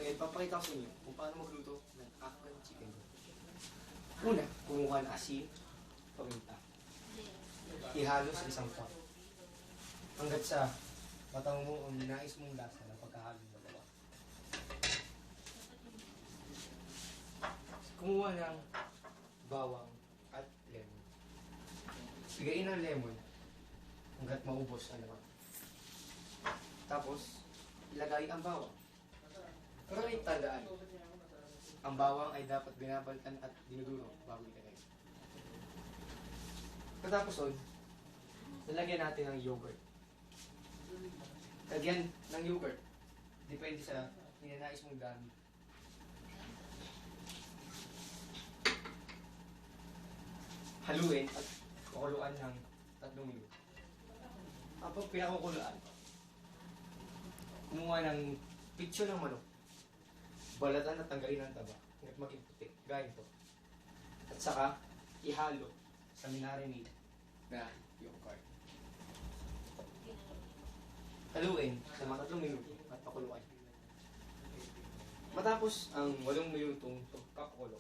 Ngayon, papakita ko sa inyo kung paano magluto ng Afghan chicken. Una, kumuha ng asin, paminta. Ihalo sa isang pot. Hanggat sa matang mo ang ninais mong lasa ng pagkahalo ng dalawa. Kumuha ng bawang at lemon. Pigain ng lemon hanggat maubos ang laman. Tapos, ilagay ang bawang. Pero may tandaan, ang bawang ay dapat binabaltan at dinuduro bago ilagay. Pagkatapos nun, lalagyan natin ng yogurt. Lagyan ng yogurt. Depende sa ninanais mong dami. Haluin at kukuluan ng 3 minuto. Kapag pinakukuluan, kumuha ng pitsyo ng manok. Balatan at tanggalin ang taba hanggat maging puti, gaya ito. At saka, ihalo sa minarinade na yogurt. Haluin sa mga 3 minuto at pakuluan. Matapos ang 8 minutong pagkakulo,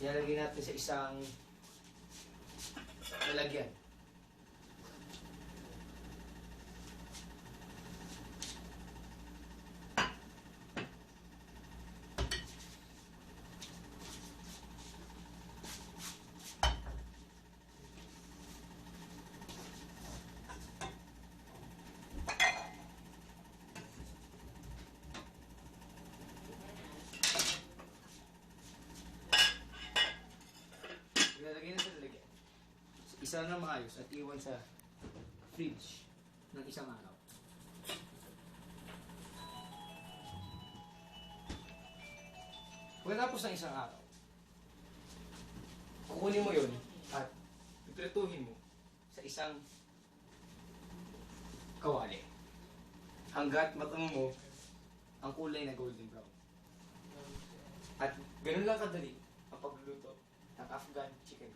ilalagay natin sa isang lalagyan. Ilalagay na sa lalagyan. Isa na maayos at iwan sa fridge ng isang araw. Pagkatapos ng isang araw, kukunin mo yun at piprituhin mo sa isang kawali hanggat matang mo ang kulay na golden brown. At ganun lang kadali ang pagluluto ng Afghan chicken.